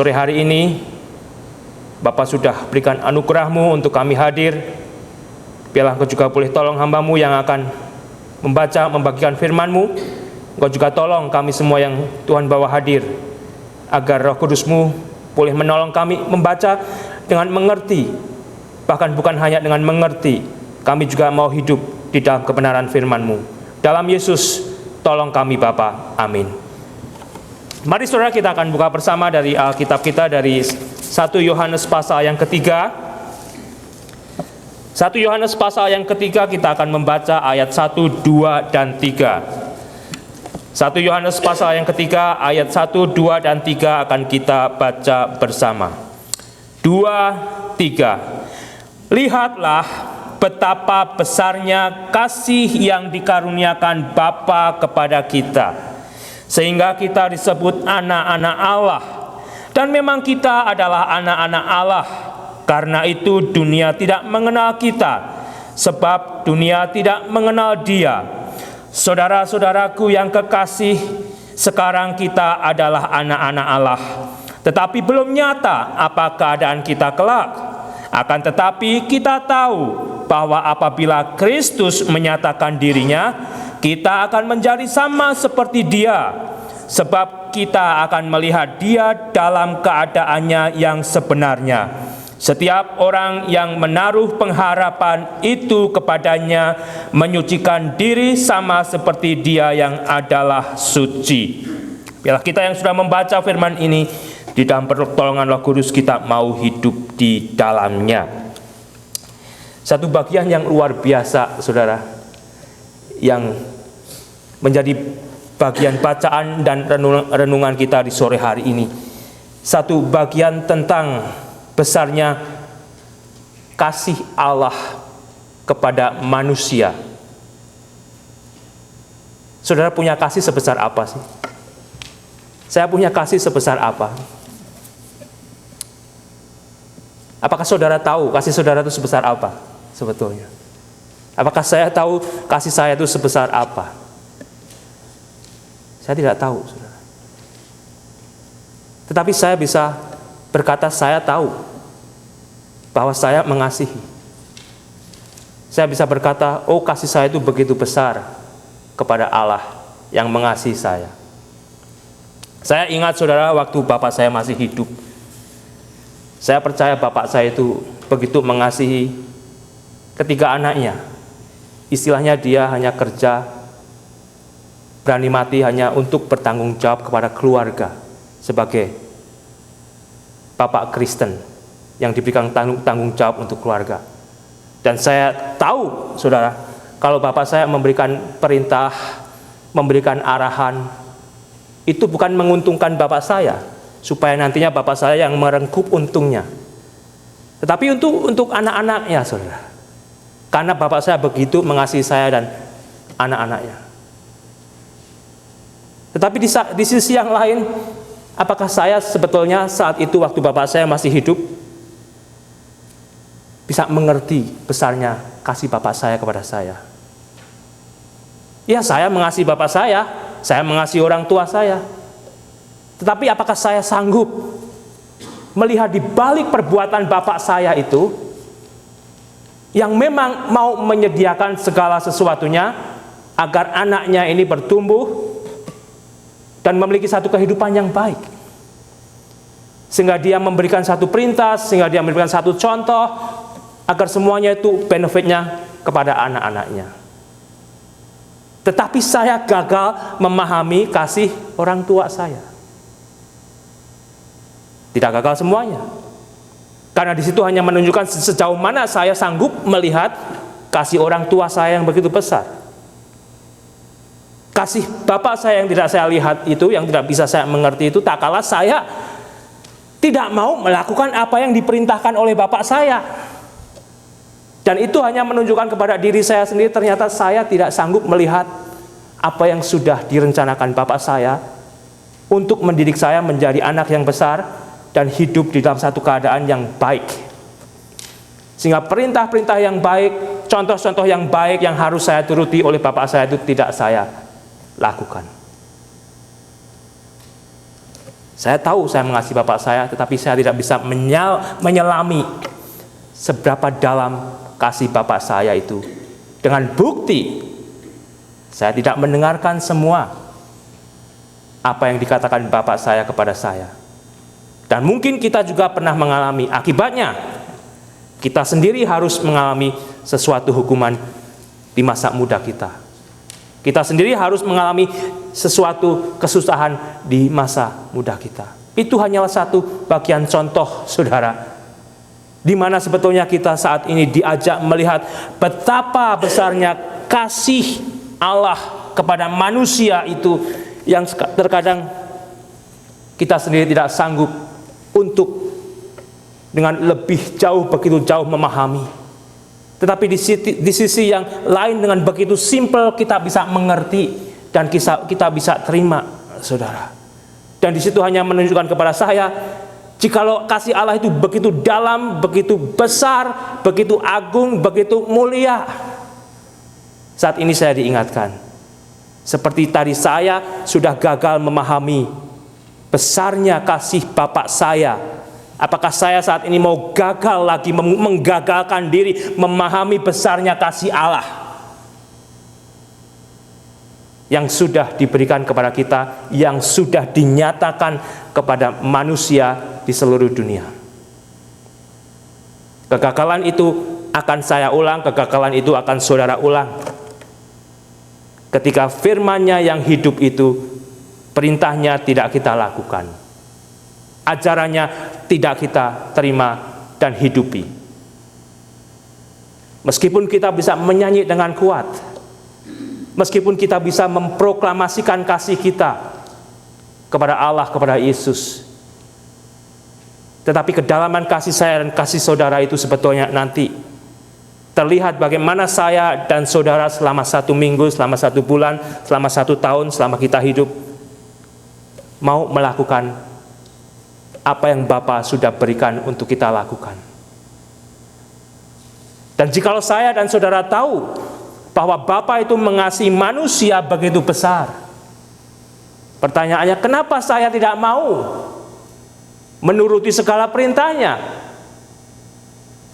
Sore hari ini Bapa sudah berikan anugerah-Mu untuk kami hadir. Biarlah Engkau juga boleh tolong hamba-Mu yang akan membaca, membagikan firman-Mu. Engkau juga tolong kami semua yang Tuhan bawa hadir, agar Roh Kudus-Mu boleh menolong kami membaca dengan mengerti. Bahkan bukan hanya dengan mengerti, kami juga mau hidup di dalam kebenaran firman-Mu. Dalam Yesus, tolong kami Bapa. Amin. Mari saudara, kita akan buka bersama dari Alkitab kita dari 1 Yohanes pasal yang ketiga. 1 Yohanes pasal yang ketiga, kita akan membaca ayat 1, 2, dan 3. 1 Yohanes pasal yang ketiga, ayat 1, 2, dan 3 akan kita baca bersama. 2, 3. Lihatlah betapa besarnya kasih yang dikaruniakan Bapa kepada kita, sehingga kita disebut anak-anak Allah. Dan memang kita adalah anak-anak Allah. Karena itu dunia tidak mengenal kita, sebab dunia tidak mengenal Dia. Saudara-saudaraku yang kekasih, sekarang kita adalah anak-anak Allah, tetapi belum nyata apa keadaan kita kelak. Akan tetapi kita tahu bahwa apabila Kristus menyatakan dirinya, kita akan menjadi sama seperti Dia, sebab kita akan melihat Dia dalam keadaannya yang sebenarnya. Setiap orang yang menaruh pengharapan itu kepadanya menyucikan diri sama seperti Dia yang adalah suci. Biarlah kita yang sudah membaca firman ini, di dalam pertolongan Roh Kudus kita mau hidup di dalamnya. Satu bagian yang luar biasa, saudara, yang menjadi bagian bacaan dan renungan kita di sore hari ini. Satu bagian tentang besarnya kasih Allah kepada manusia. Saudara punya kasih sebesar apa sih? Saya punya kasih sebesar apa? Apakah saudara tahu kasih saudara itu sebesar apa sebetulnya? Apakah saya tahu kasih saya itu sebesar apa? Saya tidak tahu, saudara. Tetapi saya bisa berkata saya tahu bahwa saya mengasihi. Saya bisa berkata, oh kasih saya itu begitu besar kepada Allah yang mengasihi saya. Saya ingat, saudara, waktu bapak saya masih hidup, saya percaya bapak saya itu begitu mengasihi ketiga anaknya. Istilahnya dia hanya kerja, berani mati hanya untuk bertanggung jawab kepada keluarga sebagai bapak Kristen yang diberikan tanggung jawab untuk keluarga. Dan saya tahu, saudara, kalau bapak saya memberikan perintah, memberikan arahan, itu bukan menguntungkan bapak saya, supaya nantinya bapak saya yang merengkup untungnya, tetapi untuk anak-anaknya, saudara. Karena bapak saya begitu mengasihi saya dan anak-anaknya. Tetapi di sisi yang lain, apakah saya sebetulnya saat itu waktu bapak saya masih hidup bisa mengerti besarnya kasih bapak saya kepada saya? Ya, saya mengasihi bapak saya mengasihi orang tua saya. Tetapi apakah saya sanggup melihat di balik perbuatan bapak saya itu, yang memang mau menyediakan segala sesuatunya agar anaknya ini bertumbuh dan memiliki satu kehidupan yang baik, sehingga dia memberikan satu perintah, sehingga dia memberikan satu contoh, agar semuanya itu benefitnya kepada anak-anaknya. Tetapi saya gagal memahami kasih orang tua saya. Tidak gagal semuanya, karena di situ hanya menunjukkan sejauh mana saya sanggup melihat kasih orang tua saya yang begitu besar. Kasih bapak saya yang tidak saya lihat itu, yang tidak bisa saya mengerti itu, tak kalah saya tidak mau melakukan apa yang diperintahkan oleh bapak saya. Dan itu hanya menunjukkan kepada diri saya sendiri, ternyata saya tidak sanggup melihat apa yang sudah direncanakan bapak saya untuk mendidik saya menjadi anak yang besar dan hidup di dalam satu keadaan yang baik. Sehingga perintah-perintah yang baik, contoh-contoh yang baik yang harus saya turuti oleh bapak saya itu tidak saya lakukan. Saya tahu saya mengasihi bapak saya, tetapi saya tidak bisa menyelami seberapa dalam kasih bapak saya itu. Dengan bukti, saya tidak mendengarkan semua apa yang dikatakan bapak saya kepada saya. Dan mungkin kita juga pernah mengalami akibatnya. Kita sendiri harus mengalami sesuatu hukuman di masa muda kita. Kita sendiri harus mengalami sesuatu kesusahan di masa muda kita. Itu hanyalah satu bagian contoh, saudara, di mana sebetulnya kita saat ini diajak melihat betapa besarnya kasih Allah kepada manusia itu, yang terkadang kita sendiri tidak sanggup untuk dengan lebih jauh, begitu jauh memahami. Tetapi di sisi yang lain, dengan begitu simpel kita bisa mengerti dan kita bisa terima, saudara. Dan di situ hanya menunjukkan kepada saya, jikalau kasih Allah itu begitu dalam, begitu besar, begitu agung, begitu mulia. Saat ini saya diingatkan, seperti tadi saya sudah gagal memahami besarnya kasih Bapak saya. Apakah saya saat ini mau gagal lagi menggagalkan diri memahami besarnya kasih Allah yang sudah diberikan kepada kita, yang sudah dinyatakan kepada manusia di seluruh dunia? Kegagalan itu akan saya ulang, kegagalan itu akan saudara ulang. Ketika firman-Nya yang hidup itu, perintahnya tidak kita lakukan, ajarannya tidak kita terima dan hidupi. Meskipun kita bisa menyanyi dengan kuat, meskipun kita bisa memproklamasikan kasih kita kepada Allah, kepada Yesus, tetapi kedalaman kasih saya dan kasih saudara itu sebetulnya nanti terlihat bagaimana saya dan saudara selama 1 minggu, selama 1 bulan, selama 1 tahun, selama kita hidup, mau melakukan apa yang Bapa sudah berikan untuk kita lakukan. Dan jikalau saya dan saudara tahu bahwa Bapa itu mengasihi manusia begitu besar, pertanyaannya, kenapa saya tidak mau menuruti segala perintahnya?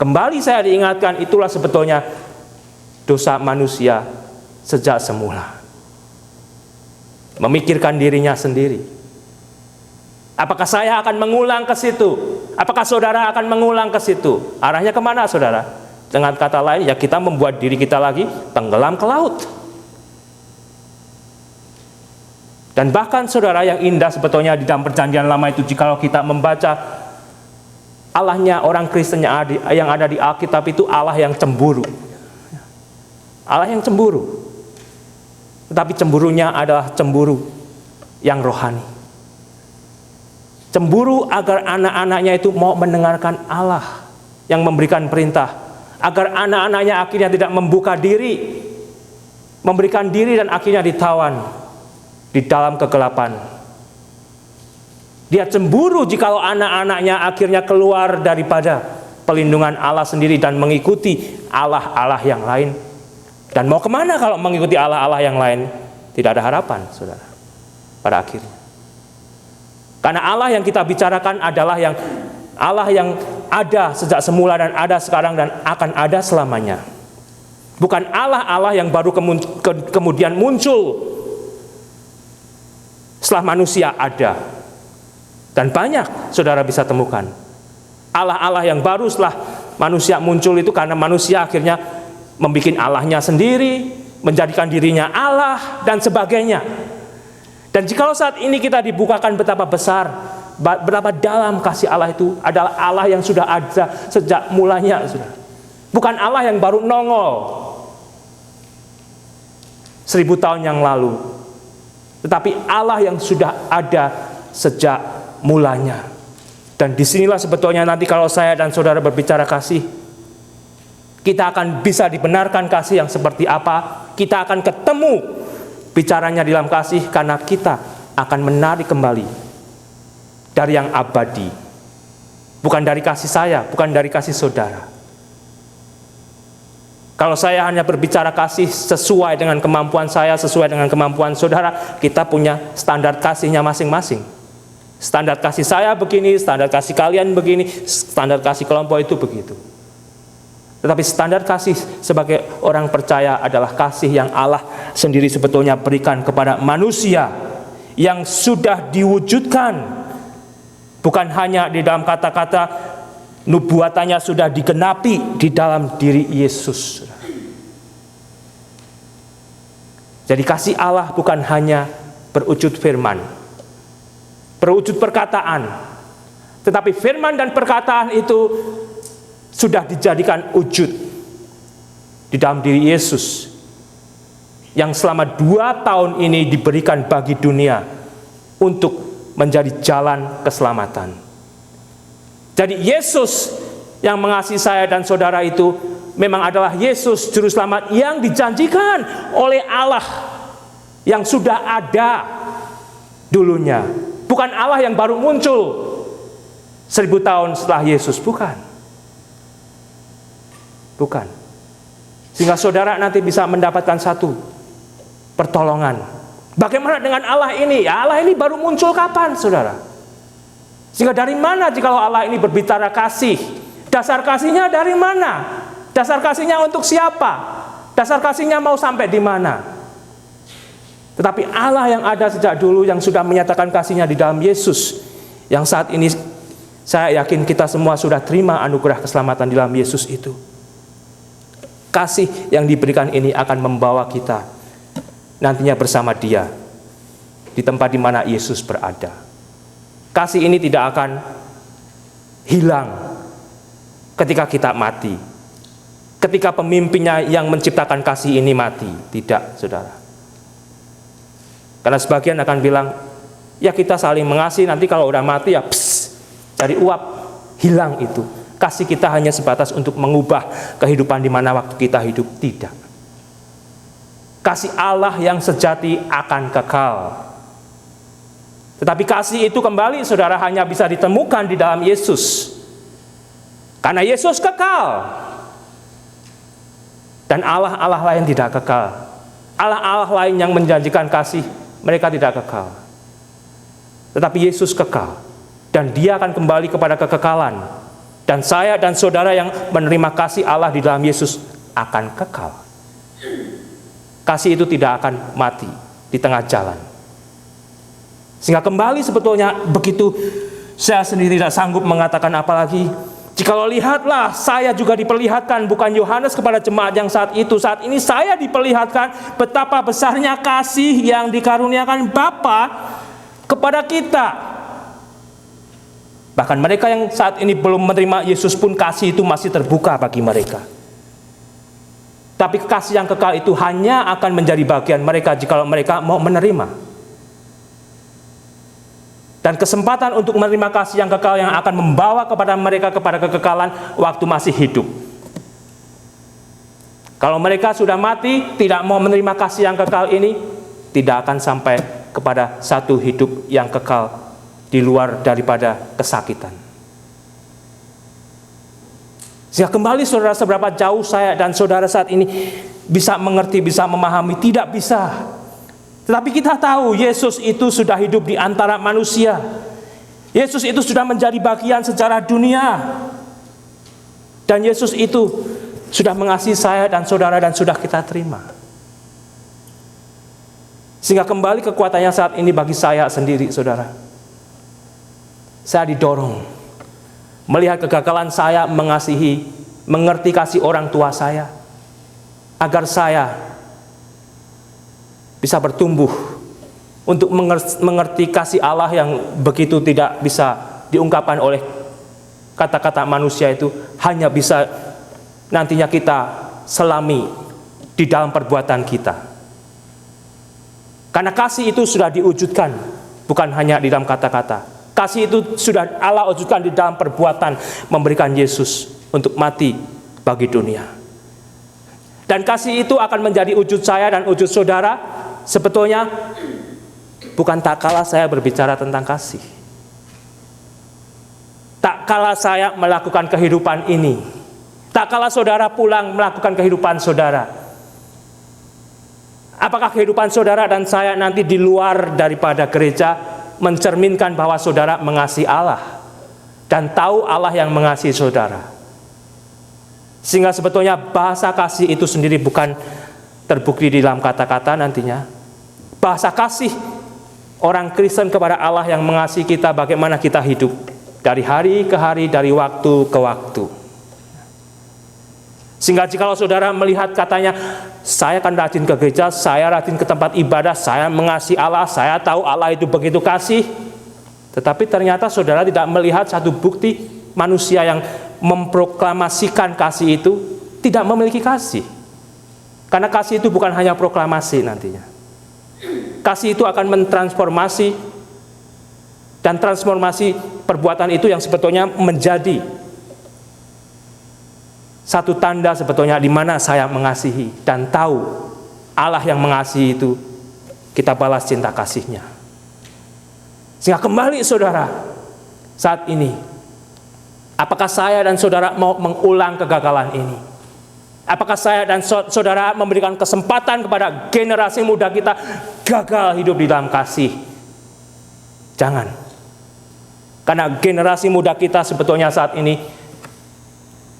Kembali saya diingatkan, itulah sebetulnya dosa manusia sejak semula. Memikirkan dirinya sendiri. Apakah saya akan mengulang ke situ? Apakah saudara akan mengulang ke situ? Arahnya kemana, saudara? Dengan kata lain, ya kita membuat diri kita lagi tenggelam ke laut. Dan bahkan saudara, yang indah sebetulnya di dalam perjanjian lama itu, jikalau kita membaca Allahnya orang Kristen yang ada di Alkitab itu Allah yang cemburu. Allah yang cemburu. Tetapi cemburunya adalah cemburu yang rohani. Cemburu agar anak-anaknya itu mau mendengarkan Allah yang memberikan perintah, agar anak-anaknya akhirnya tidak membuka diri, memberikan diri dan akhirnya ditawan di dalam kegelapan. Dia cemburu jikalau anak-anaknya akhirnya keluar daripada pelindungan Allah sendiri dan mengikuti Allah-Allah yang lain. Dan mau kemana kalau mengikuti Allah-Allah yang lain? Tidak ada harapan, saudara, pada akhirnya. Karena Allah yang kita bicarakan adalah Allah yang ada sejak semula dan ada sekarang dan akan ada selamanya. Bukan Allah yang baru kemudian muncul setelah manusia ada. Dan banyak saudara bisa temukan Allah yang baru setelah manusia muncul itu, karena manusia akhirnya membuat Allahnya sendiri, menjadikan dirinya Allah dan sebagainya. Dan jikalau saat ini kita dibukakan betapa besar, betapa dalam kasih Allah itu adalah Allah yang sudah ada sejak mulanya, saudara. Bukan Allah yang baru nongol 1000 tahun yang lalu, tetapi Allah yang sudah ada sejak mulanya. Dan disinilah sebetulnya nanti kalau saya dan saudara berbicara kasih, kita akan bisa dibenarkan kasih yang seperti apa. Kita akan ketemu bicaranya di dalam kasih, karena kita akan menarik kembali dari yang abadi, bukan dari kasih saya, bukan dari kasih saudara. Kalau saya hanya berbicara kasih sesuai dengan kemampuan saya, sesuai dengan kemampuan saudara, kita punya standar kasihnya masing-masing. Standar kasih saya begini, standar kasih kalian begini, standar kasih kelompok itu begitu. Tetapi standar kasih sebagai orang percaya adalah kasih yang Allah sendiri sebetulnya berikan kepada manusia, yang sudah diwujudkan bukan hanya di dalam kata-kata, nubuatannya sudah digenapi di dalam diri Yesus. Jadi kasih Allah bukan hanya berwujud firman, berwujud perkataan, tetapi firman dan perkataan itu sudah dijadikan wujud di dalam diri Yesus, yang selama 2 tahun ini diberikan bagi dunia untuk menjadi jalan keselamatan. Jadi Yesus yang mengasihi saya dan saudara itu memang adalah Yesus Juru Selamat yang dijanjikan oleh Allah, yang sudah ada dulunya. Bukan Allah yang baru muncul 1000 tahun setelah Yesus, bukan. Sehingga saudara nanti bisa mendapatkan satu pertolongan. Bagaimana dengan Allah ini? Ya, Allah ini baru muncul kapan, saudara? Sehingga dari mana jikalau Allah ini berbicara kasih? Dasar kasihnya dari mana? Dasar kasihnya untuk siapa? Dasar kasihnya mau sampai di mana? Tetapi Allah yang ada sejak dulu, yang sudah menyatakan kasihnya di dalam Yesus, yang saat ini saya yakin kita semua sudah terima anugerah keselamatan di dalam Yesus itu. Kasih yang diberikan ini akan membawa kita nantinya bersama Dia di tempat di mana Yesus berada. Kasih ini tidak akan hilang ketika kita mati, ketika pemimpinnya yang menciptakan kasih ini mati. Tidak, saudara. Karena sebagian akan bilang, ya kita saling mengasihi, nanti kalau udah mati ya dari uap, hilang itu. Kasih kita hanya sebatas untuk mengubah kehidupan di mana waktu kita hidup. Tidak. Kasih Allah yang sejati akan kekal. Tetapi kasih itu kembali, saudara, hanya bisa ditemukan di dalam Yesus. Karena Yesus kekal. Dan Allah-Allah lain tidak kekal. Allah-Allah lain yang menjanjikan kasih, mereka tidak kekal. Tetapi Yesus kekal. Dan Dia akan kembali kepada kekekalan. Dan saya dan saudara yang menerima kasih Allah di dalam Yesus akan kekal. Kasih itu tidak akan mati di tengah jalan. Sehingga kembali sebetulnya begitu saya sendiri tidak sanggup mengatakan apalagi. Jikalau lihatlah, saya juga diperlihatkan, bukan Yohanes kepada jemaat yang saat itu. Saat ini saya diperlihatkan betapa besarnya kasih yang dikaruniakan Bapa kepada kita. Bahkan mereka yang saat ini belum menerima Yesus pun kasih itu masih terbuka bagi mereka. Tapi kasih yang kekal itu hanya akan menjadi bagian mereka jika mereka mau menerima. Dan kesempatan untuk menerima kasih yang kekal yang akan membawa kepada mereka kepada kekekalan waktu masih hidup. Kalau mereka sudah mati, tidak mau menerima kasih yang kekal ini, tidak akan sampai kepada satu hidup yang kekal di luar daripada kesakitan. Sehingga kembali saudara, seberapa jauh saya dan saudara saat ini bisa mengerti, bisa memahami, tidak bisa. Tetapi kita tahu Yesus itu sudah hidup di antara manusia. Yesus itu sudah menjadi bagian sejarah dunia. Dan Yesus itu sudah mengasihi saya dan saudara dan sudah kita terima. Sehingga kembali kekuatannya saat ini bagi saya sendiri, saudara. Saya didorong melihat kegagalan saya mengasihi, mengerti kasih orang tua saya, agar saya bisa bertumbuh untuk mengerti kasih Allah yang begitu tidak bisa diungkapkan oleh kata-kata manusia, itu hanya bisa nantinya kita selami di dalam perbuatan kita. Karena kasih itu sudah diwujudkan bukan hanya di dalam kata-kata. Kasih itu sudah Allah wujudkan di dalam perbuatan, memberikan Yesus untuk mati bagi dunia. Dan kasih itu akan menjadi wujud saya dan wujud saudara. Sebetulnya bukan tak kala saya berbicara tentang kasih, tak kala saya melakukan kehidupan ini, tak kala saudara pulang melakukan kehidupan saudara. Apakah kehidupan saudara dan saya nanti di luar daripada gereja mencerminkan bahwa saudara mengasihi Allah dan tahu Allah yang mengasihi saudara. Sehingga sebetulnya bahasa kasih itu sendiri bukan terbukti di dalam kata-kata nantinya. Bahasa kasih orang Kristen kepada Allah yang mengasihi kita, bagaimana kita hidup dari hari ke hari, dari waktu ke waktu. Sehingga jikalau saudara melihat katanya, saya akan rajin ke gereja, saya rajin ke tempat ibadah, saya mengasihi Allah, saya tahu Allah itu begitu kasih, tetapi ternyata saudara tidak melihat satu bukti manusia yang memproklamasikan kasih itu tidak memiliki kasih. Karena kasih itu bukan hanya proklamasi nantinya. Kasih itu akan mentransformasi, dan transformasi perbuatan itu yang sebetulnya menjadi satu tanda sebetulnya di mana saya mengasihi dan tahu Allah yang mengasihi itu, kita balas cinta kasihnya. Sehingga kembali saudara, saat ini, apakah saya dan saudara mau mengulang kegagalan ini? Apakah saya dan saudara memberikan kesempatan kepada generasi muda kita gagal hidup di dalam kasih? Jangan. Karena generasi muda kita sebetulnya saat ini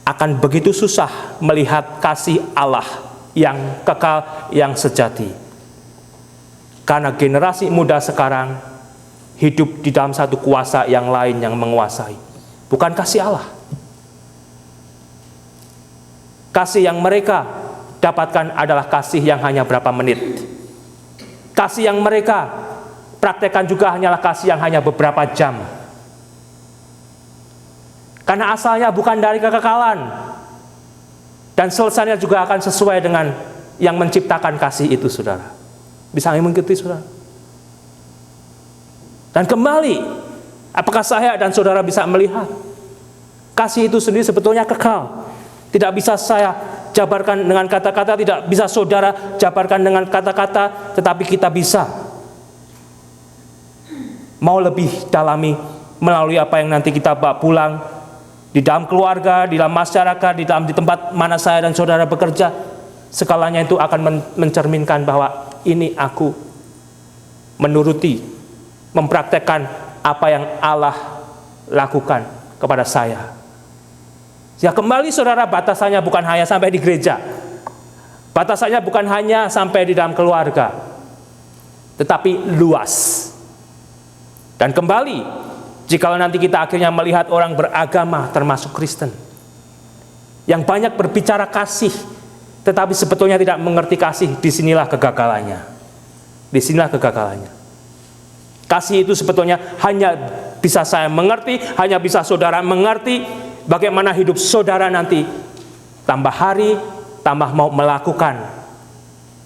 akan begitu susah melihat kasih Allah yang kekal, yang sejati. Karena generasi muda sekarang hidup di dalam satu kuasa yang lain yang menguasai. Bukan kasih Allah. Kasih yang mereka dapatkan adalah kasih yang hanya berapa menit. Kasih yang mereka praktekkan juga hanyalah kasih yang hanya beberapa jam. Karena asalnya bukan dari kekekalan, dan selesainya juga akan sesuai dengan yang menciptakan kasih itu, saudara. Bisa mengikuti, saudara? Dan kembali, apakah saya dan saudara bisa melihat kasih itu sendiri sebetulnya kekal? Tidak bisa saya jabarkan dengan kata-kata, tidak bisa saudara jabarkan dengan kata-kata, tetapi kita bisa mau lebih dalami melalui apa yang nanti kita bawa pulang di dalam keluarga, di dalam masyarakat, di tempat mana saya dan saudara bekerja. Segalanya itu akan mencerminkan bahwa ini aku menuruti, mempraktekkan apa yang Allah lakukan kepada saya. Ya, kembali saudara, batasannya bukan hanya sampai di gereja, batasannya bukan hanya sampai di dalam keluarga, tetapi luas. Dan kembali, jikalau nanti kita akhirnya melihat orang beragama termasuk Kristen yang banyak berbicara kasih, tetapi sebetulnya tidak mengerti kasih, disinilah kegagalannya. Disinilah kegagalannya. Kasih itu sebetulnya hanya bisa saya mengerti, hanya bisa saudara mengerti, bagaimana hidup saudara nanti tambah hari, tambah mau melakukan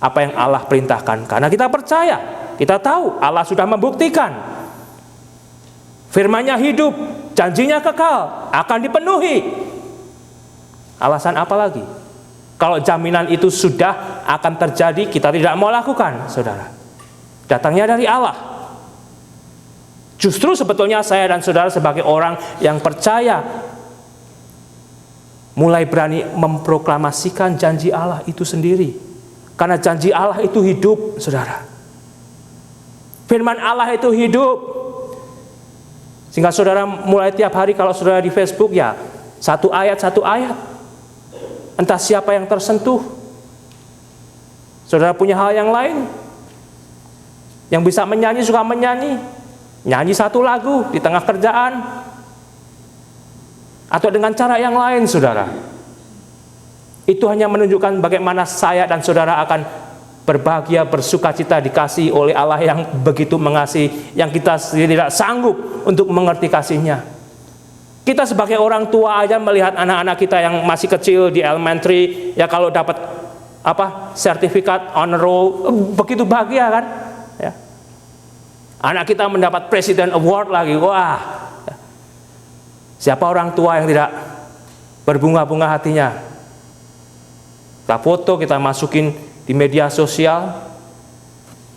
apa yang Allah perintahkan. Karena kita percaya, kita tahu Allah sudah membuktikan. Firman-Nya hidup, janjinya kekal, akan dipenuhi. Alasan apa lagi? Kalau jaminan itu sudah akan terjadi, kita tidak mau lakukan, saudara. Datangnya dari Allah. Justru sebetulnya saya dan saudara sebagai orang yang percaya mulai berani memproklamasikan janji Allah itu sendiri. Karena janji Allah itu hidup, saudara. Firman Allah itu hidup. Sehingga saudara mulai tiap hari kalau saudara di Facebook, ya satu ayat. Entah siapa yang tersentuh. Saudara punya hal yang lain. Yang bisa menyanyi, suka menyanyi. Nyanyi satu lagu di tengah kerjaan. Atau dengan cara yang lain, saudara. Itu hanya menunjukkan bagaimana saya dan saudara akan berbahagia, bersukacita dikasihi oleh Allah yang begitu mengasihi, yang kita sendiri tidak sanggup untuk mengerti kasih-Nya. Kita sebagai orang tua aja melihat anak-anak kita yang masih kecil di elementary, ya kalau dapat sertifikat honor roll, begitu bahagia kan? Ya. Anak kita mendapat President Award lagi, wah. Siapa orang tua yang tidak berbunga-bunga hatinya? Kita foto, kita masukin di media sosial,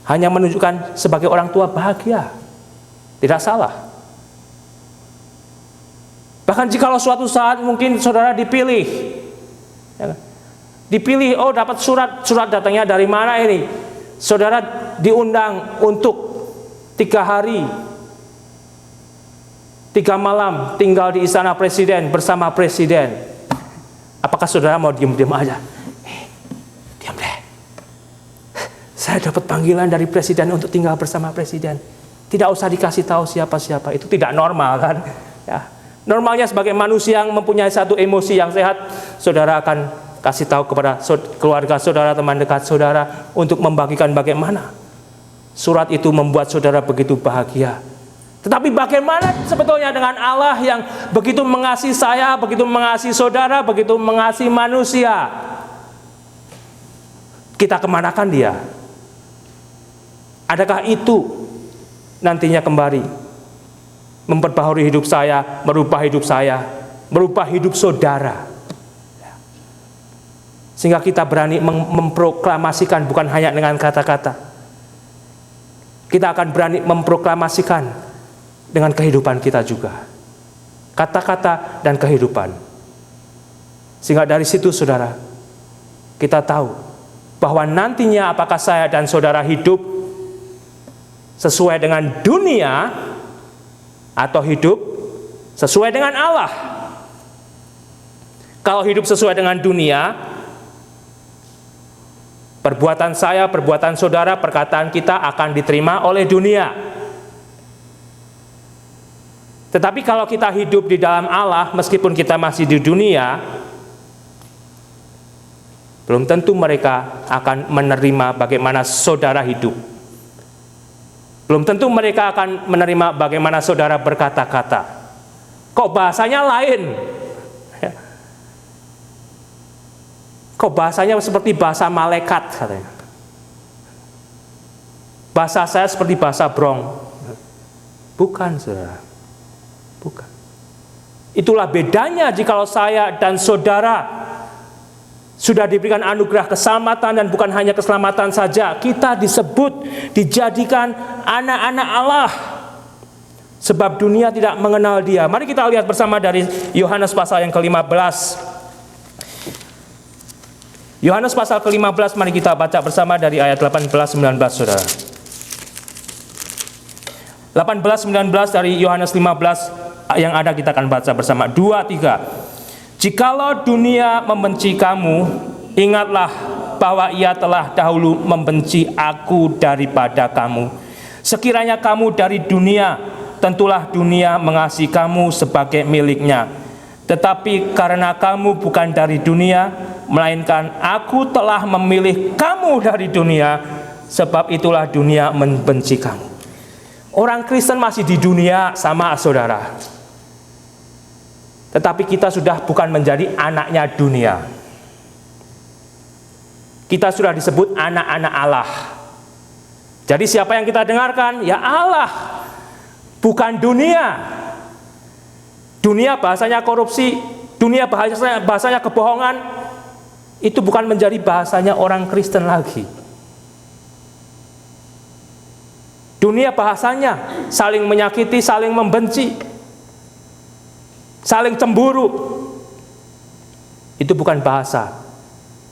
hanya menunjukkan sebagai orang tua bahagia. Tidak salah. Bahkan jikalau suatu saat mungkin saudara dipilih, oh dapat surat datangnya dari mana ini? Saudara diundang untuk 3 hari 3 malam tinggal di istana presiden bersama presiden. Apakah saudara mau diam-diam aja? Diam deh. Saya dapat panggilan dari presiden untuk tinggal bersama presiden. Tidak usah dikasih tahu siapa-siapa. Itu tidak normal kan? Ya. Normalnya sebagai manusia yang mempunyai satu emosi yang sehat, saudara akan kasih tahu kepada keluarga saudara, teman dekat saudara untuk membagikan bagaimana surat itu membuat saudara begitu bahagia. Tetapi bagaimana sebetulnya dengan Allah yang begitu mengasihi saya, begitu mengasihi saudara, begitu mengasihi manusia? Kita kemanakan dia? Adakah itu nantinya kembali memperbaharui hidup saya, merubah hidup saudara? Sehingga kita berani memproklamasikan bukan hanya dengan kata-kata. Kita akan berani memproklamasikan dengan kehidupan kita juga. Kata-kata dan kehidupan. Sehingga dari situ saudara, kita tahu bahwa nantinya apakah saya dan saudara hidup sesuai dengan dunia atau hidup sesuai dengan Allah. Kalau hidup sesuai dengan dunia, perbuatan saya, perbuatan saudara, perkataan kita akan diterima oleh dunia. Tetapi kalau kita hidup di dalam Allah, meskipun kita masih di dunia, belum tentu mereka akan menerima bagaimana saudara hidup. Belum tentu mereka akan menerima bagaimana saudara berkata-kata. Kok bahasanya lain? Kok bahasanya seperti bahasa malaikat katanya. Bahasa saya seperti bahasa Brong. Bukan, saudara. Bukan. Itulah bedanya jikalau saya dan saudara sudah diberikan anugerah keselamatan, dan bukan hanya keselamatan saja, kita disebut, dijadikan anak-anak Allah. Sebab dunia tidak mengenal dia. Mari kita lihat bersama dari Yohanes pasal yang ke-15. Yohanes pasal ke-15, mari kita baca bersama dari ayat 18-19, saudara. 18-19 dari Yohanes 15 yang ada kita akan baca bersama. 2-3. Jikalau dunia membenci kamu, ingatlah bahwa ia telah dahulu membenci aku daripada kamu. Sekiranya kamu dari dunia, tentulah dunia mengasihi kamu sebagai miliknya. Tetapi karena kamu bukan dari dunia, melainkan aku telah memilih kamu dari dunia, sebab itulah dunia membenci kamu. Orang Kristen masih di dunia sama saudara. Tetapi kita sudah bukan menjadi anaknya dunia. Kita sudah disebut anak-anak Allah. Jadi siapa yang kita dengarkan? Ya Allah, bukan dunia. Dunia bahasanya korupsi, dunia bahasanya kebohongan. Itu bukan menjadi bahasanya orang Kristen lagi. Dunia bahasanya saling menyakiti, saling membenci, saling cemburu. Itu bukan bahasa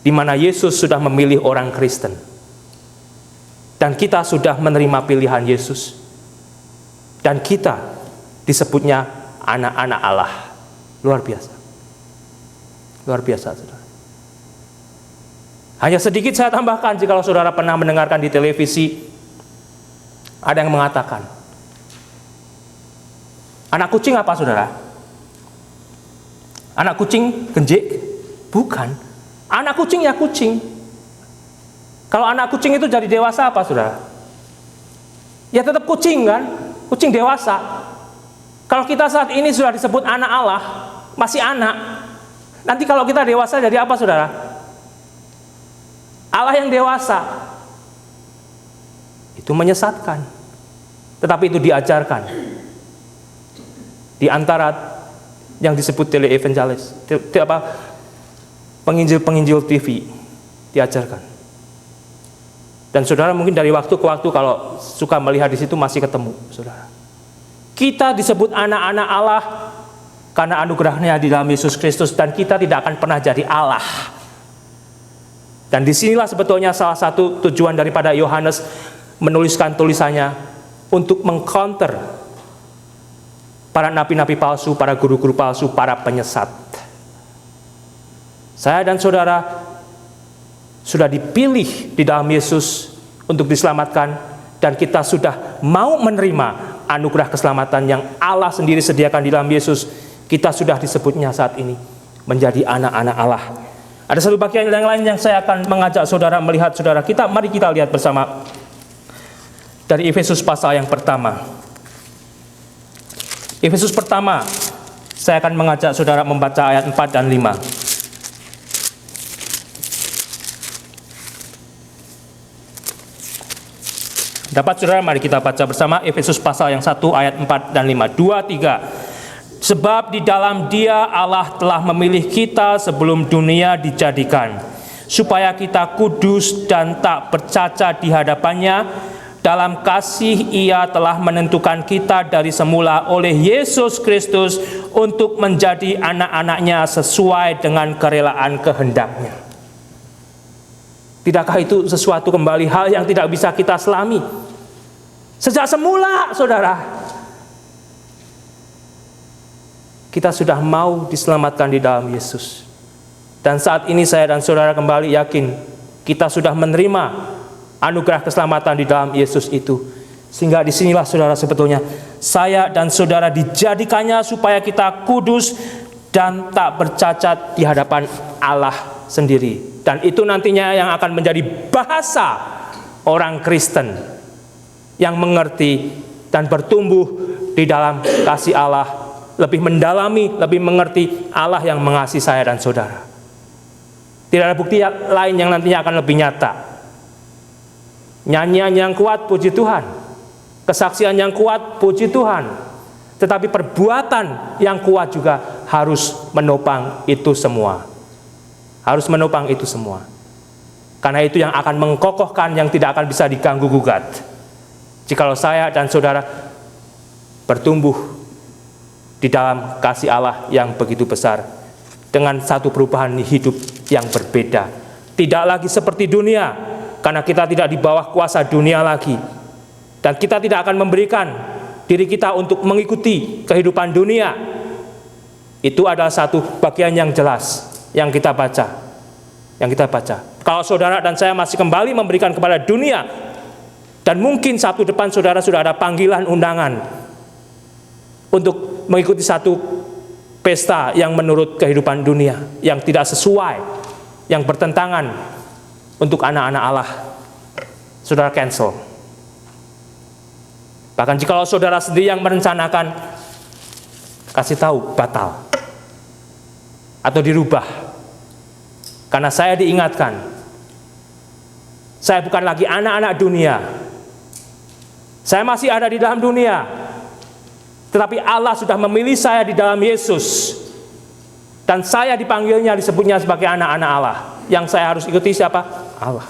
di mana Yesus sudah memilih orang Kristen. Dan kita sudah menerima pilihan Yesus. Dan kita disebutnya anak-anak Allah. Luar biasa. Luar biasa, saudara. Hanya sedikit saya tambahkan, jika saudara pernah mendengarkan di televisi, ada yang mengatakan, anak kucing apa, saudara? Anak kucing genjik? Bukan. Anak kucing ya kucing. Kalau anak kucing itu jadi dewasa apa, saudara? Ya tetap kucing kan? Kucing dewasa. Kalau kita saat ini sudah disebut anak Allah, masih anak. Nanti kalau kita dewasa jadi apa, saudara? Allah yang dewasa. Itu menyesatkan. Tetapi itu diajarkan. Di antara yang disebut tele-evangelis, penginjil-penginjil TV diajarkan. Dan saudara mungkin dari waktu ke waktu kalau suka melihat di situ masih ketemu, saudara. Kita disebut anak-anak Allah karena anugerahnya di dalam Yesus Kristus, dan kita tidak akan pernah jadi Allah. Dan disinilah sebetulnya salah satu tujuan daripada Yohanes menuliskan tulisannya, untuk mengcounter para nabi-nabi palsu, para guru-guru palsu, para penyesat. Saya dan saudara sudah dipilih di dalam Yesus untuk diselamatkan, dan kita sudah mau menerima anugerah keselamatan yang Allah sendiri sediakan di dalam Yesus. Kita sudah disebutnya saat ini menjadi anak-anak Allah. Ada satu bagian yang lain yang saya akan mengajak saudara melihat, saudara. Mari kita lihat bersama dari Efesus pasal yang pertama. Efesus pertama, saya akan mengajak saudara membaca ayat 4 dan 5. Dapat saudara, mari kita baca bersama Efesus pasal yang 1 ayat 4 dan 5. 2, 3. Sebab di dalam Dia Allah telah memilih kita sebelum dunia dijadikan, supaya kita kudus dan tak bercacat di hadapannya. Dalam kasih Ia telah menentukan kita dari semula oleh Yesus Kristus untuk menjadi anak-anaknya sesuai dengan kerelaan kehendak-Nya. Tidakkah itu sesuatu kembali hal yang tidak bisa kita selami? Sejak semula, saudara, kita sudah mau diselamatkan di dalam Yesus. Dan saat ini saya dan saudara kembali yakin kita sudah menerima anugerah keselamatan di dalam Yesus itu. Sehingga disinilah saudara sebetulnya saya dan saudara dijadikannya supaya kita kudus dan tak bercacat di hadapan Allah sendiri. Dan itu nantinya yang akan menjadi bahasa orang Kristen yang mengerti dan bertumbuh di dalam kasih Allah, lebih mendalami, lebih mengerti Allah yang mengasihi saya dan saudara. Tidak ada bukti lain yang nantinya akan lebih nyata. Nyanyian yang kuat, puji Tuhan. Kesaksian yang kuat, puji Tuhan. Tetapi perbuatan yang kuat juga harus menopang itu semua. Harus menopang itu semua. Karena itu yang akan mengkokohkan, yang tidak akan bisa diganggu gugat. Jikalau saya dan saudara bertumbuh di dalam kasih Allah yang begitu besar, dengan satu perubahan hidup yang berbeda. Tidak lagi seperti dunia, karena kita tidak di bawah kuasa dunia lagi. Dan kita tidak akan memberikan diri kita untuk mengikuti kehidupan dunia. Itu adalah satu bagian yang jelas yang kita baca. Kalau saudara dan saya masih kembali memberikan kepada dunia, dan mungkin Sabtu depan saudara sudah ada panggilan undangan untuk mengikuti satu pesta yang menurut kehidupan dunia, yang tidak sesuai, yang bertentangan untuk anak-anak Allah, saudara cancel. Bahkan jika saudara sendiri yang merencanakan, kasih tahu batal atau dirubah. Karena saya diingatkan, saya bukan lagi anak-anak dunia. Saya masih ada di dalam dunia, tetapi Allah sudah memilih saya di dalam Yesus. Dan saya dipanggilnya, disebutnya sebagai anak-anak Allah. Yang saya harus ikuti siapa? Allah.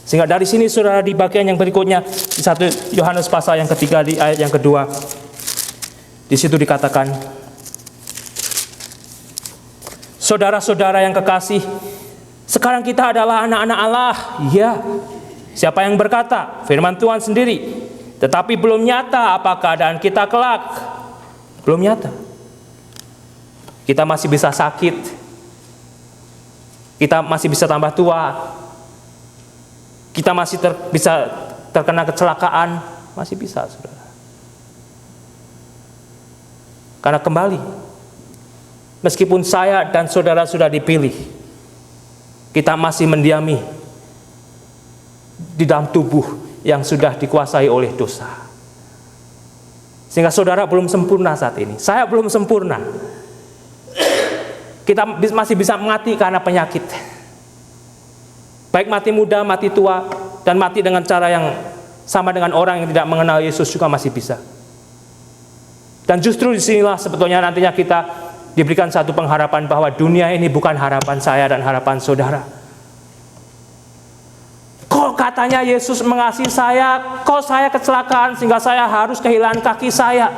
Sehingga dari sini saudara, di bagian yang berikutnya, di 1 Yohanes pasal yang ketiga, di ayat yang kedua, di situ dikatakan, saudara-saudara yang kekasih, sekarang kita adalah anak-anak Allah. Ya, siapa yang berkata? Firman Tuhan sendiri. Tetapi belum nyata apa keadaan kita kelak. Belum nyata. Kita masih bisa sakit. Kita masih bisa tambah tua. Kita masih bisa terkena kecelakaan. Masih bisa, saudara. Karena kembali, meskipun saya dan saudara sudah dipilih, kita masih mendiami di dalam tubuh yang sudah dikuasai oleh dosa. Sehingga saudara belum sempurna saat ini. Saya belum sempurna. Kita masih bisa mati karena penyakit. Baik mati muda, mati tua, dan mati dengan cara yang sama dengan orang yang tidak mengenal Yesus juga masih bisa. Dan justru disinilah sebetulnya nantinya kita diberikan satu pengharapan bahwa dunia ini bukan harapan saya dan harapan saudara. Kok katanya Yesus mengasihi saya, kok saya kecelakaan sehingga saya harus kehilangan kaki saya?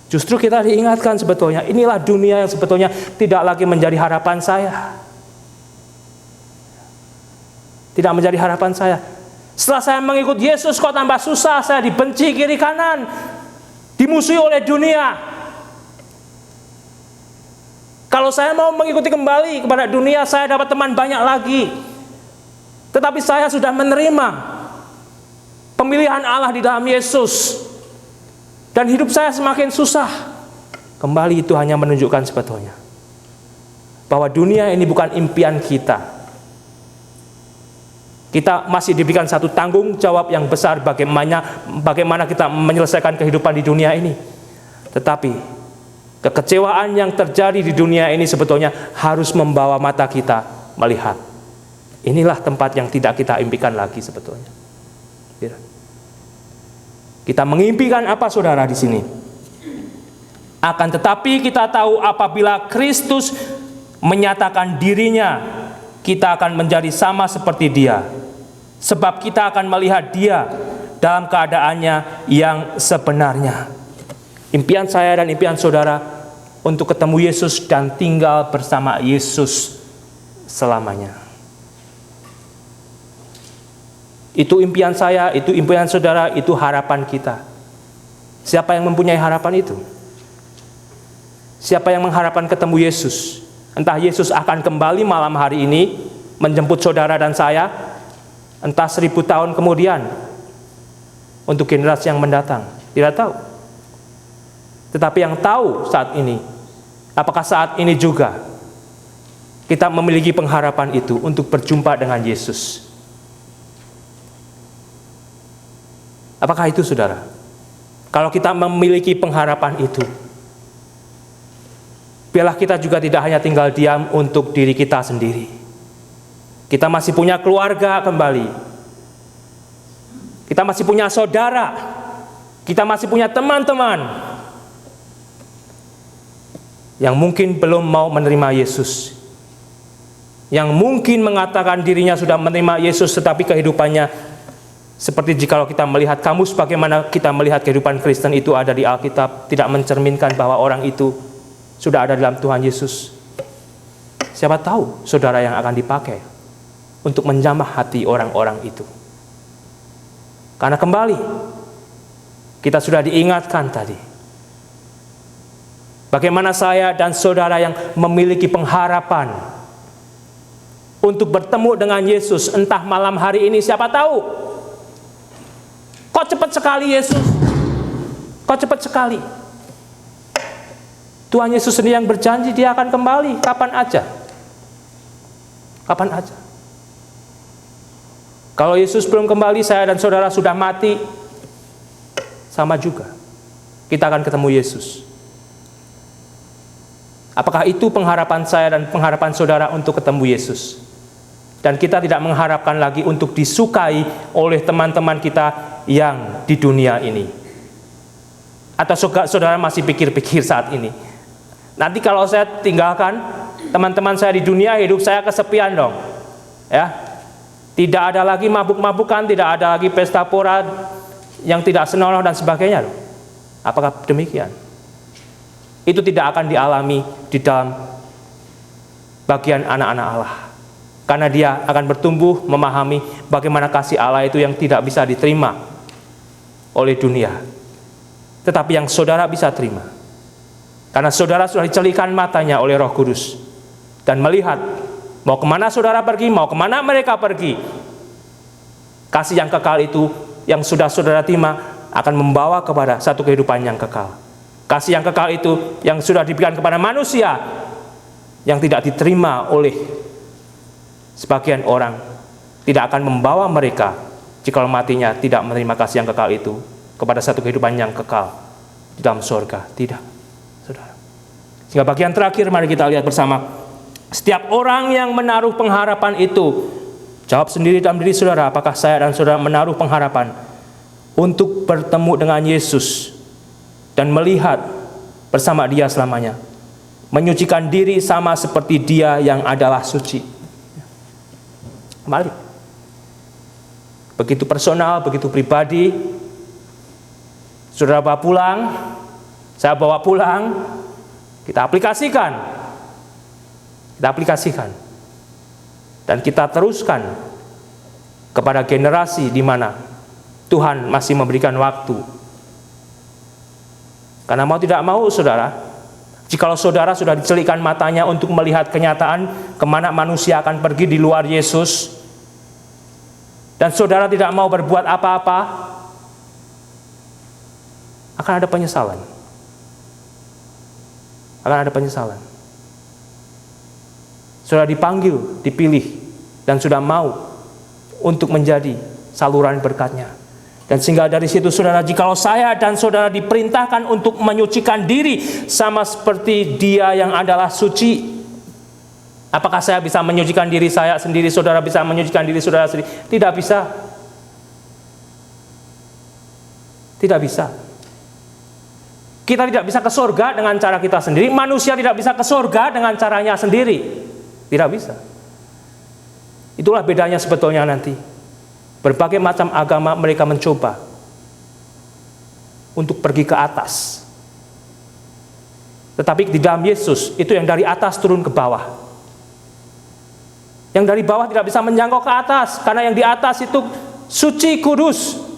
Justru kita diingatkan sebetulnya, inilah dunia yang sebetulnya tidak lagi menjadi harapan saya. Tidak menjadi harapan saya. Setelah saya mengikut Yesus kok tambah susah, saya dibenci kiri kanan. dimusuhi oleh dunia. Kalau saya mau mengikuti kembali kepada dunia, saya dapat teman banyak lagi. Tetapi saya sudah menerima pemilihan Allah di dalam Yesus, dan hidup saya semakin susah. Kembali itu hanya menunjukkan sebetulnya bahwa dunia ini bukan impian kita. Kita masih diberikan satu tanggung jawab yang besar bagaimana kita menyelesaikan kehidupan di dunia ini. Tetapi kekecewaan yang terjadi di dunia ini sebetulnya harus membawa mata kita melihat, inilah tempat yang tidak kita impikan lagi sebetulnya. Kita mengimpikan apa, saudara, di sini? Akan tetapi kita tahu apabila Kristus menyatakan dirinya, kita akan menjadi sama seperti Dia, sebab kita akan melihat Dia dalam keadaannya yang sebenarnya. Impian saya dan impian saudara untuk ketemu Yesus dan tinggal bersama Yesus selamanya. Itu impian saya, itu impian saudara, itu harapan kita. Siapa yang mempunyai harapan itu? Siapa yang mengharapkan ketemu Yesus? Entah Yesus akan kembali malam hari ini menjemput saudara dan saya, entah 1000 tahun kemudian, untuk generasi yang mendatang, tidak tahu. Tetapi yang tahu saat ini, apakah saat ini juga kita memiliki pengharapan itu untuk berjumpa dengan Yesus? Apakah itu, saudara? Kalau kita memiliki pengharapan itu, biarlah kita juga tidak hanya tinggal diam untuk diri kita sendiri. Kita masih punya keluarga kembali. Kita masih punya saudara. Kita masih punya teman-teman yang mungkin belum mau menerima Yesus. Yang mungkin mengatakan dirinya sudah menerima Yesus, tetapi kehidupannya seperti jikalau kita melihat kamus bagaimana kita melihat kehidupan Kristen itu ada di Alkitab, tidak mencerminkan bahwa orang itu sudah ada dalam Tuhan Yesus. Siapa tahu saudara yang akan dipakai untuk menjamah hati orang-orang itu. Karena kembali kita sudah diingatkan tadi, bagaimana saya dan saudara yang memiliki pengharapan untuk bertemu dengan Yesus, entah malam hari ini, siapa tahu. Kok cepat sekali Yesus? Kok cepat sekali? Tuhan Yesus sendiri yang berjanji Dia akan kembali kapan aja. Kapan aja. Kalau Yesus belum kembali, saya dan saudara sudah mati, sama juga. Kita akan ketemu Yesus. Apakah itu pengharapan saya dan pengharapan saudara untuk ketemu Yesus? Dan kita tidak mengharapkan lagi untuk disukai oleh teman-teman kita yang di dunia ini. Atau saudara masih pikir-pikir saat ini, nanti kalau saya tinggalkan teman-teman saya di dunia, hidup saya kesepian dong. Ya, tidak ada lagi mabuk-mabukan, tidak ada lagi pesta pora yang tidak senonoh dan sebagainya. Apakah demikian? Itu tidak akan dialami di dalam bagian anak-anak Allah. Karena dia akan bertumbuh memahami bagaimana kasih Allah itu yang tidak bisa diterima oleh dunia, tetapi yang saudara bisa terima. Karena saudara sudah dicelikan matanya oleh Roh Kudus dan melihat mau kemana saudara pergi, mau kemana mereka pergi. Kasih yang kekal itu yang sudah saudara terima akan membawa kepada satu kehidupan yang kekal. Kasih yang kekal itu yang sudah diberikan kepada manusia yang tidak diterima oleh sebagian orang, tidak akan membawa mereka jika matinya tidak menerima kasih yang kekal itu kepada satu kehidupan yang kekal di dalam surga. Tidak, saudara. Sehingga bagian terakhir mari kita lihat bersama. Setiap orang yang menaruh pengharapan itu, jawab sendiri dalam diri saudara, apakah saya dan saudara menaruh pengharapan untuk bertemu dengan Yesus dan melihat bersama Dia selamanya, menyucikan diri sama seperti Dia yang adalah suci. Kembali, begitu personal, begitu pribadi. Saudara bawa pulang, saya bawa pulang, kita aplikasikan, dan kita teruskan kepada generasi di mana Tuhan masih memberikan waktu Karena mau tidak mau, saudara, jikalau saudara sudah dicelikkan matanya untuk melihat kenyataan kemana manusia akan pergi di luar Yesus, dan saudara tidak mau berbuat apa-apa, akan ada penyesalan. Akan ada penyesalan. Sudah dipanggil, dipilih, dan sudah mau untuk menjadi saluran berkat-Nya. Dan sehingga dari situ, saudara, jikalau saya dan saudara diperintahkan untuk menyucikan diri sama seperti Dia yang adalah suci, apakah saya bisa menyucikan diri saya sendiri, saudara bisa menyucikan diri saudara sendiri? Tidak bisa. Tidak bisa. Kita tidak bisa ke surga dengan cara kita sendiri. Manusia tidak bisa ke surga dengan caranya sendiri. Tidak bisa. Itulah bedanya sebetulnya nanti. Berbagai macam agama mereka mencoba untuk pergi ke atas. Tetapi di dalam Yesus, itu yang dari atas turun ke bawah. Yang dari bawah tidak bisa menjangkau ke atas, karena yang di atas itu suci, kudus.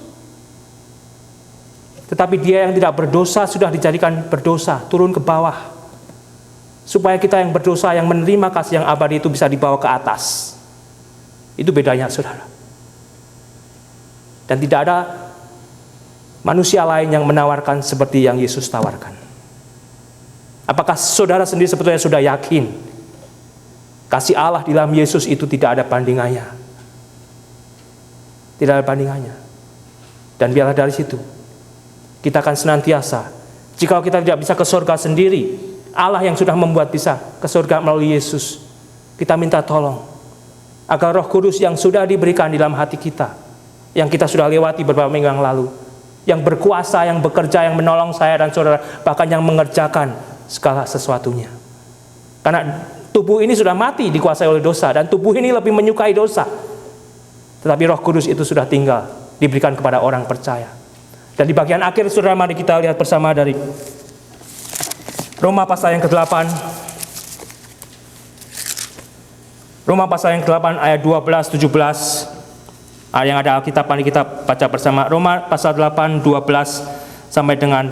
Tetapi Dia yang tidak berdosa sudah dijadikan berdosa, turun ke bawah. Supaya kita yang berdosa, yang menerima kasih yang abadi itu bisa dibawa ke atas. Itu bedanya, saudara. Dan tidak ada manusia lain yang menawarkan seperti yang Yesus tawarkan. Apakah saudara sendiri sebetulnya sudah yakin kasih Allah di dalam Yesus itu tidak ada bandingannya? Tidak ada bandingannya. Dan biarlah dari situ kita akan senantiasa, jika kita tidak bisa ke surga sendiri, Allah yang sudah membuat bisa ke surga melalui Yesus, kita minta tolong agar Roh Kudus yang sudah diberikan di dalam hati kita, yang kita sudah lewati beberapa minggu yang lalu, yang berkuasa, yang bekerja, yang menolong saya dan saudara, bahkan yang mengerjakan segala sesuatunya. Karena tubuh ini sudah mati dikuasai oleh dosa, dan tubuh ini lebih menyukai dosa. Tetapi Roh Kudus itu sudah tinggal, diberikan kepada orang percaya. Dan di bagian akhir, saudara, mari kita lihat bersama dari Roma pasal yang ke-8. Roma pasal yang ke-8 ayat 12-17. Yang ada Alkitab, mari kita baca bersama. Roma pasal 8, 12 sampai dengan